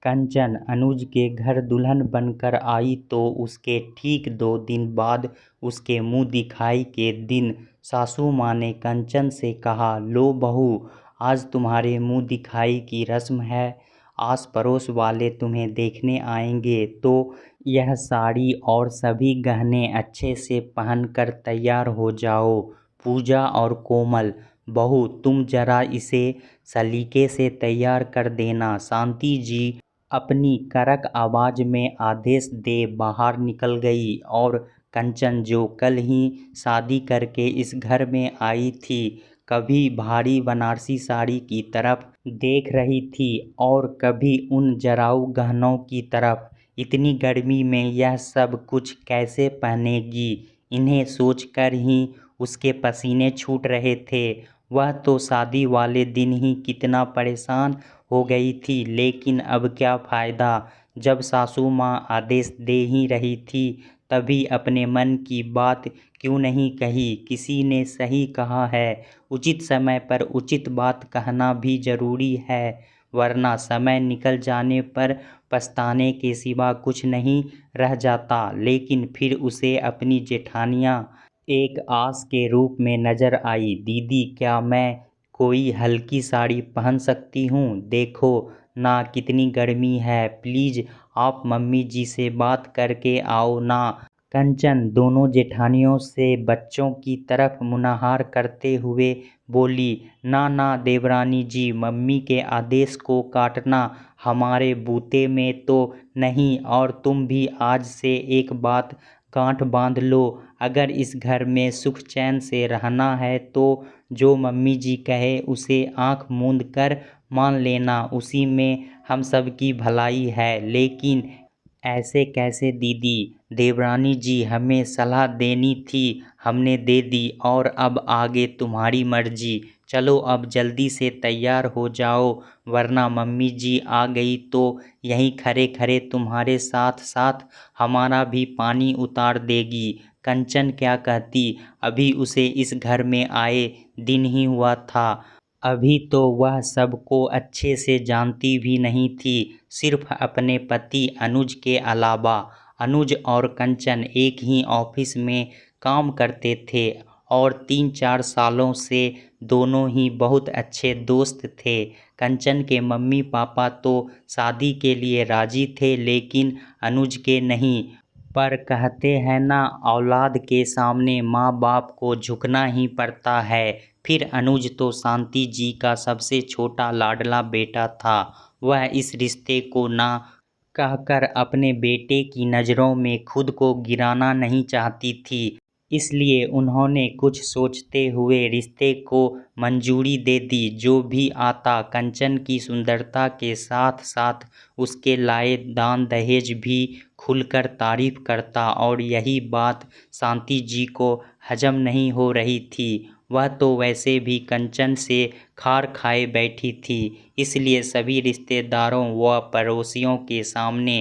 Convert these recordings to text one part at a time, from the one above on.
कंचन अनुज के घर दुल्हन बनकर आई तो उसके ठीक 2 दिन बाद उसके मुँह दिखाई के दिन सासू माँ ने कंचन से कहा, लो बहू, आज तुम्हारे मुँह दिखाई की रस्म है। आस पड़ोस वाले तुम्हें देखने आएंगे तो यह साड़ी और सभी गहने अच्छे से पहनकर तैयार हो जाओ। पूजा और कोमल, बहू तुम जरा इसे सलीके से तैयार कर देना। शांति जी अपनी कड़क आवाज में आदेश दे बाहर निकल गई और कंचन, जो कल ही शादी करके इस घर में आई थी, कभी भारी बनारसी साड़ी की तरफ देख रही थी और कभी उन जराऊ गहनों की तरफ। इतनी गर्मी में यह सब कुछ कैसे पहनेगी, इन्हें सोचकर ही उसके पसीने छूट रहे थे। वह तो शादी वाले दिन ही कितना परेशान हो गई थी, लेकिन अब क्या फ़ायदा, जब सासू माँ आदेश दे ही रही थी तभी अपने मन की बात क्यों नहीं कही। किसी ने सही कहा है, उचित समय पर उचित बात कहना भी ज़रूरी है, वरना समय निकल जाने पर पछताने के सिवा कुछ नहीं रह जाता। लेकिन फिर उसे अपनी जेठानियाँ एक आस के रूप में नजर आई। दीदी, क्या मैं कोई हल्की साड़ी पहन सकती हूँ? देखो ना कितनी गर्मी है, प्लीज़ आप मम्मी जी से बात करके आओ ना। कंचन दोनों जेठानियों से बच्चों की तरफ मुनहार करते हुए बोली, ना ना देवरानी जी, मम्मी के आदेश को काटना हमारे बूते में तो नहीं। और तुम भी आज से एक बात गांठ बांध लो, अगर इस घर में सुख चैन से रहना है तो जो मम्मी जी कहे उसे आंख मूंद कर मान लेना, उसी में हम सब की भलाई है। लेकिन ऐसे कैसे दीदी? देवरानी जी हमें सलाह देनी थी, हमने दे दी, और अब आगे तुम्हारी मर्जी। चलो अब जल्दी से तैयार हो जाओ, वरना मम्मी जी आ गई तो यहीं खड़े खड़े तुम्हारे साथ साथ हमारा भी पानी उतार देगी। कंचन क्या कहती, अभी उसे इस घर में आए दिन ही हुआ था, अभी तो वह सबको अच्छे से जानती भी नहीं थी, सिर्फ अपने पति अनुज के अलावा। अनुज और कंचन एक ही ऑफिस में काम करते थे और 3-4 सालों से दोनों ही बहुत अच्छे दोस्त थे। कंचन के मम्मी पापा तो शादी के लिए राजी थे, लेकिन अनुज के नहीं। पर कहते हैं ना, औलाद के सामने माँ बाप को झुकना ही पड़ता है। फिर अनुज तो शांति जी का सबसे छोटा लाडला बेटा था। वह इस रिश्ते को ना कहकर अपने बेटे की नज़रों में खुद को गिराना नहीं चाहती थी, इसलिए उन्होंने कुछ सोचते हुए रिश्ते को मंजूरी दे दी। जो भी आता कंचन की सुंदरता के साथ साथ उसके लाए दान दहेज भी खुलकर तारीफ करता, और यही बात शांति जी को हजम नहीं हो रही थी। वह तो वैसे भी कंचन से खार खाए बैठी थी, इसलिए सभी रिश्तेदारों व पड़ोसियों के सामने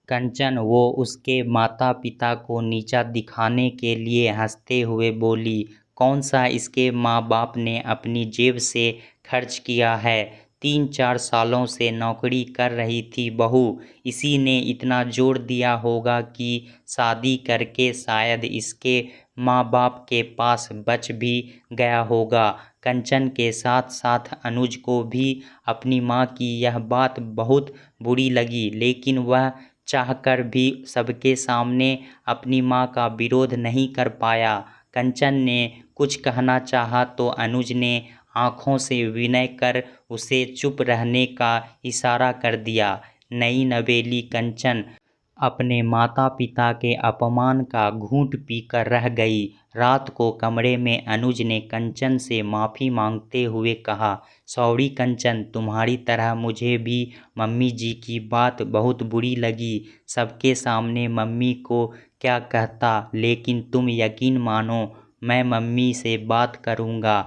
कंचन वो उसके माता पिता को नीचा दिखाने के लिए हंसते हुए बोली, कौन सा इसके माँ बाप ने अपनी जेब से खर्च किया है? 3-4 सालों से नौकरी कर रही थी बहू, इसी ने इतना जोर दिया होगा कि शादी करके शायद इसके माँ बाप के पास बच भी गया होगा। कंचन के साथ साथ अनुज को भी अपनी माँ की यह बात बहुत बुरी लगी, लेकिन वह चाहकर भी सबके सामने अपनी माँ का विरोध नहीं कर पाया। कंचन ने कुछ कहना चाहा तो अनुज ने आंखों से विनय कर उसे चुप रहने का इशारा कर दिया। नई नवेली कंचन अपने माता पिता के अपमान का घूंट पीकर रह गई। रात को कमरे में अनुज ने कंचन से माफ़ी मांगते हुए कहा, सॉरी कंचन, तुम्हारी तरह मुझे भी मम्मी जी की बात बहुत बुरी लगी। सबके सामने मम्मी को क्या कहता, लेकिन तुम यकीन मानो मैं मम्मी से बात करूँगा।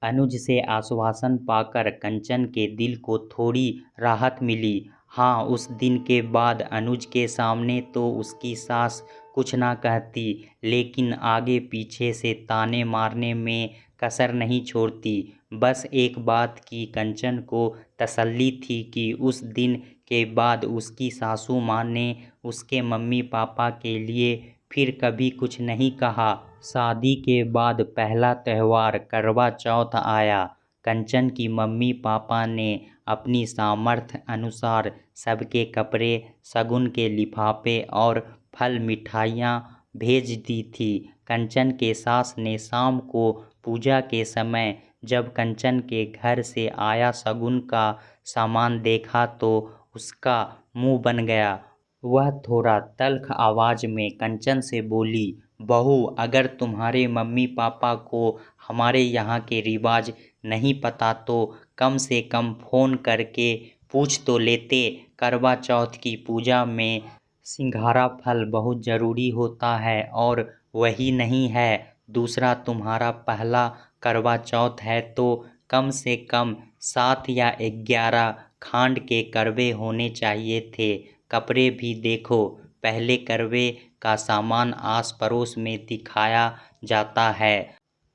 अनुज से आश्वासन पाकर कंचन के दिल को थोड़ी राहत मिली। हाँ, उस दिन के बाद अनुज के सामने तो उसकी सास कुछ ना कहती, लेकिन आगे पीछे से ताने मारने में कसर नहीं छोड़ती। बस एक बात की कंचन को तसल्ली थी कि उस दिन के बाद उसकी सासू माँ ने उसके मम्मी पापा के लिए फिर कभी कुछ नहीं कहा। शादी के बाद पहला त्यौहार करवा चौथ आया। कंचन की मम्मी पापा ने अपनी सामर्थ्य अनुसार सबके कपड़े, शगुन के लिफाफे और फल मिठाइयाँ भेज दी थी। कंचन के सास ने शाम को पूजा के समय जब कंचन के घर से आया शगुन का सामान देखा तो उसका मुंह बन गया। वह थोड़ा तल्ख आवाज में कंचन से बोली, बहू, अगर तुम्हारे मम्मी पापा को हमारे यहाँ के रिवाज नहीं पता तो कम से कम फ़ोन करके पूछ तो लेते। करवा चौथ की पूजा में सिंघाड़ा फल बहुत ज़रूरी होता है और वही नहीं है। दूसरा, तुम्हारा पहला करवा चौथ है तो कम से कम 7 या 11 खांड के करवे होने चाहिए थे। कपड़े भी देखो, पहले करवे का सामान आस पड़ोस में दिखाया जाता है।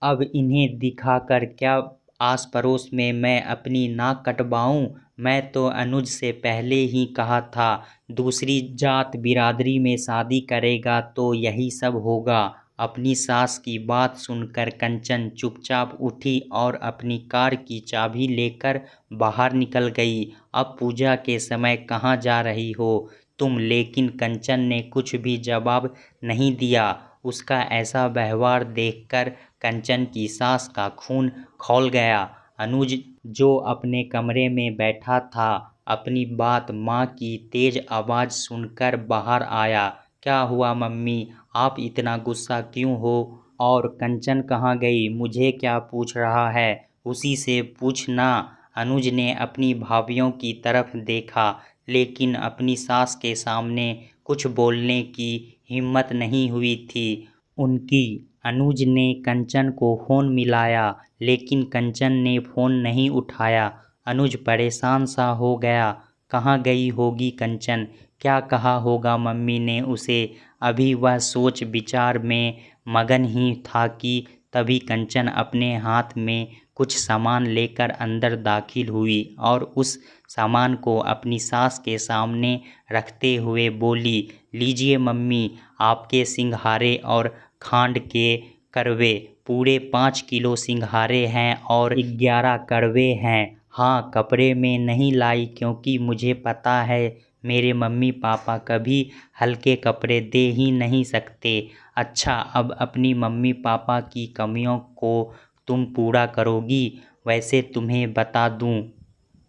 अब इन्हें दिखाकर क्या आस पड़ोस में मैं अपनी नाक कटवाऊं? मैं तो अनुज से पहले ही कहा था, दूसरी जात बिरादरी में शादी करेगा तो यही सब होगा। अपनी सास की बात सुनकर कंचन चुपचाप उठी और अपनी कार की चाबी लेकर बाहर निकल गई। अब पूजा के समय कहाँ जा रही हो तुम? लेकिन कंचन ने कुछ भी जवाब नहीं दिया। उसका ऐसा व्यवहार देखकर कंचन की सास का खून खौल गया। अनुज, जो अपने कमरे में बैठा था, अपनी बात माँ की तेज आवाज़ सुनकर बाहर आया। क्या हुआ मम्मी, आप इतना गुस्सा क्यों हो? और कंचन कहाँ गई? मुझे क्या पूछ रहा है? उसी से पूछना। अनुज ने अपनी भाभियों की तरफ देखा, लेकिन अपनी सास के सामने कुछ बोलने की हिम्मत नहीं हुई थी उनकी। अनुज ने कंचन को फ़ोन मिलाया, लेकिन कंचन ने फ़ोन नहीं उठाया। अनुज परेशान सा हो गया। कहाँ गई होगी कंचन? क्या कहा होगा मम्मी ने उसे? अभी वह सोच विचार में मगन ही था कि तभी कंचन अपने हाथ में कुछ सामान लेकर अंदर दाखिल हुई और उस सामान को अपनी सास के सामने रखते हुए बोली, लीजिए मम्मी, आपके सिंघाड़े और खांड के करवे। पूरे 5 किलो सिंघाड़े हैं और 11 करवे हैं। हाँ, कपड़े में नहीं लाई क्योंकि मुझे पता है मेरे मम्मी पापा कभी हल्के कपड़े दे ही नहीं सकते। अच्छा, अब अपनी मम्मी पापा की कमियों को तुम पूरा करोगी? वैसे तुम्हें बता दूं,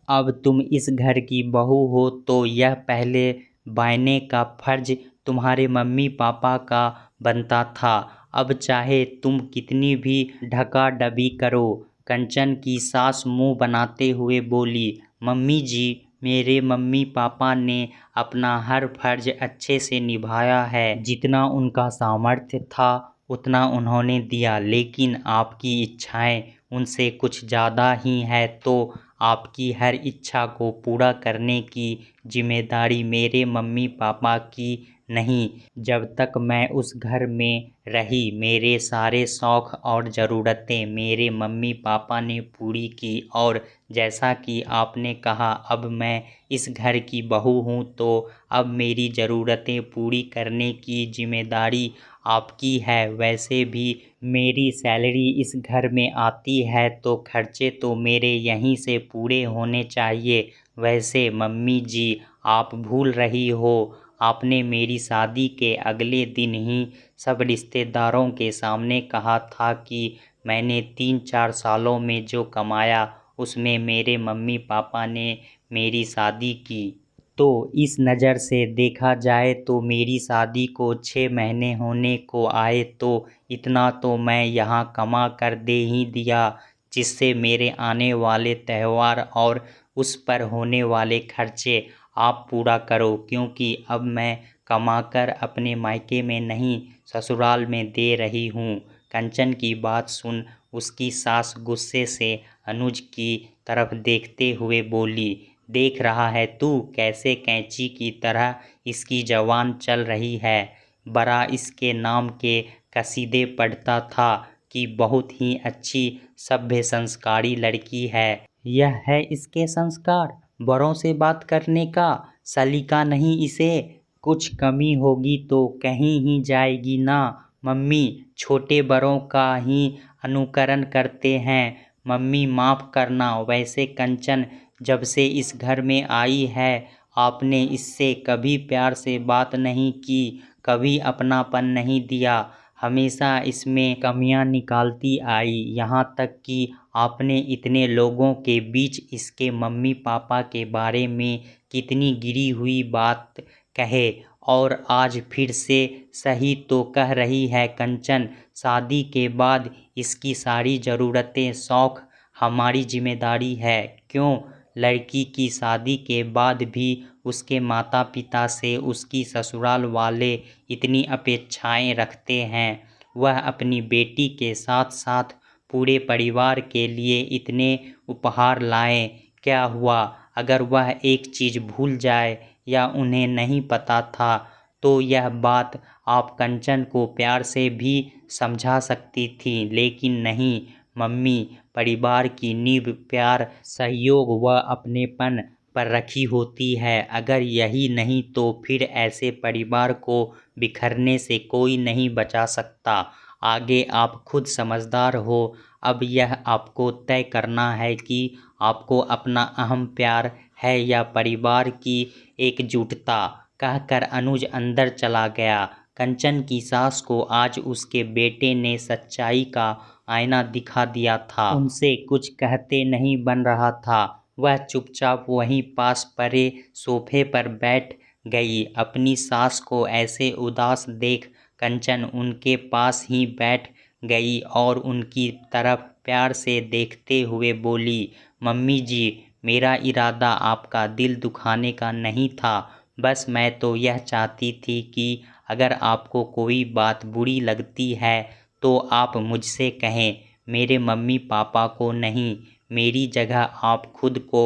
अब तुम इस घर की बहू हो तो यह पहले बायने का फर्ज तुम्हारे मम्मी पापा का बनता था। अब चाहे तुम कितनी भी ढका-डबी करो। कंचन की सास मुंह बनाते हुए बोली, मम्मी जी, मेरे मम्मी पापा ने अपना हर फर्ज अच्छे से निभाया है। जितना उनका सामर्थ्य था उतना उन्होंने दिया, लेकिन आपकी इच्छाएं उनसे कुछ ज़्यादा ही है तो आपकी हर इच्छा को पूरा करने की जिम्मेदारी मेरे मम्मी पापा की नहीं। जब तक मैं उस घर में रही मेरे सारे शौक़ और ज़रूरतें मेरे मम्मी पापा ने पूरी की और जैसा कि आपने कहा अब मैं इस घर की बहू हूँ तो अब मेरी ज़रूरतें पूरी करने की जिम्मेदारी आपकी है। वैसे भी मेरी सैलरी इस घर में आती है तो खर्चे तो मेरे यहीं से पूरे होने चाहिए। वैसे मम्मी जी, आप भूल रही हो, आपने मेरी शादी के अगले दिन ही सब रिश्तेदारों के सामने कहा था कि मैंने 3-4 सालों में जो कमाया उसमें मेरे मम्मी पापा ने मेरी शादी की। तो इस नज़र से देखा जाए तो मेरी शादी को 6 महीने होने को आए तो इतना तो मैं यहाँ कमा कर दे ही दिया, जिससे मेरे आने वाले त्यौहार और उस पर होने वाले खर्चे आप पूरा करो, क्योंकि अब मैं कमाकर अपने मायके में नहीं ससुराल में दे रही हूँ। कंचन की बात सुन उसकी सास गुस्से से अनुज की तरफ देखते हुए बोली, देख रहा है तू कैसे कैंची की तरह इसकी जवान चल रही है। बड़ा इसके नाम के कसीदे पढ़ता था कि बहुत ही अच्छी सभ्य संस्कारी लड़की है। यह है इसके संस्कार, बड़ों से बात करने का, सलीका नहीं इसे, कुछ कमी होगी तो कहीं ही जाएगी ना। मम्मी छोटे बड़ों का ही अनुकरण करते हैं। मम्मी माफ़ करना, वैसे कंचन जब से इस घर में आई है आपने इससे कभी प्यार से बात नहीं की, कभी अपनापन नहीं दिया, हमेशा इसमें कमियां निकालती आई। यहाँ तक कि आपने इतने लोगों के बीच इसके मम्मी पापा के बारे में कितनी गिरी हुई बात कहे, और आज फिर से सही तो कह रही है कंचन। शादी के बाद इसकी सारी ज़रूरतें शौक़ हमारी जिम्मेदारी है। क्यों? लड़की की शादी के बाद भी उसके माता पिता से उसकी ससुराल वाले इतनी अपेक्षाएं रखते हैं। वह अपनी बेटी के साथ साथ पूरे परिवार के लिए इतने उपहार लाएं। क्या हुआ अगर वह एक चीज़ भूल जाए या उन्हें नहीं पता था तो यह बात आप कंचन को प्यार से भी समझा सकती थी, लेकिन नहीं। मम्मी, परिवार की नींव प्यार, सहयोग व अपनेपन पर रखी होती है। अगर यही नहीं तो फिर ऐसे परिवार को बिखरने से कोई नहीं बचा सकता। आगे आप खुद समझदार हो। अब यह आपको तय करना है कि आपको अपना अहम प्यार है या परिवार की एकजुटता। कहकर अनुज अंदर चला गया। कंचन की सास को आज उसके बेटे ने सच्चाई का आईना दिखा दिया था। उनसे कुछ कहते नहीं बन रहा था। वह चुपचाप वहीं पास पड़े सोफे पर बैठ गई। अपनी सास को ऐसे उदास देख कंचन उनके पास ही बैठ गई और उनकी तरफ प्यार से देखते हुए बोली, मम्मी जी, मेरा इरादा आपका दिल दुखाने का नहीं था। बस मैं तो यह चाहती थी कि अगर आपको कोई बात बुरी लगती है तो आप मुझसे कहें, मेरे मम्मी पापा को नहीं। मेरी जगह आप खुद को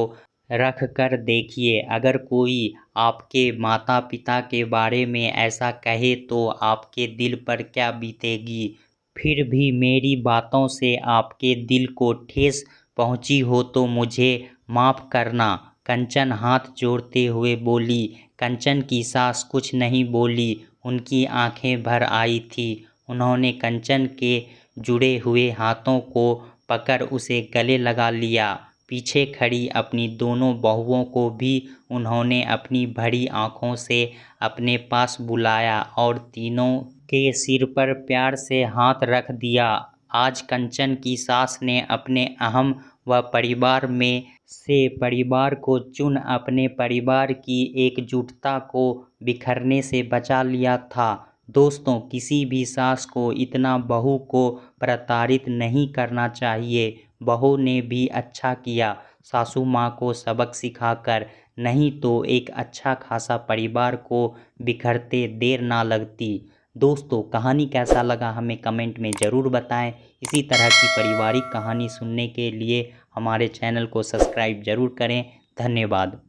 रख कर देखिए। अगर कोई आपके माता पिता के बारे में ऐसा कहे तो आपके दिल पर क्या बीतेगी। फिर भी मेरी बातों से आपके दिल को ठेस पहुंची हो तो मुझे माफ़ करना। कंचन हाथ जोड़ते हुए बोली। कंचन की सास कुछ नहीं बोली। उनकी आंखें भर आई थी। उन्होंने कंचन के जुड़े हुए हाथों को पकड़ उसे गले लगा लिया। पीछे खड़ी अपनी दोनों बहुओं को भी उन्होंने अपनी भरी आंखों से अपने पास बुलाया और तीनों के सिर पर प्यार से हाथ रख दिया। आज कंचन की सास ने अपने अहम व परिवार में से परिवार को चुन अपने परिवार की एकजुटता को बिखरने से बचा लिया था। दोस्तों, किसी भी सास को इतना बहू को प्रताड़ित नहीं करना चाहिए। बहू ने भी अच्छा किया सासू माँ को सबक सिखाकर, नहीं तो एक अच्छा खासा परिवार को बिखरते देर ना लगती। दोस्तों, कहानी कैसा लगा हमें कमेंट में ज़रूर बताएं। इसी तरह की पारिवारिक कहानी सुनने के लिए हमारे चैनल को सब्सक्राइब ज़रूर करें। धन्यवाद।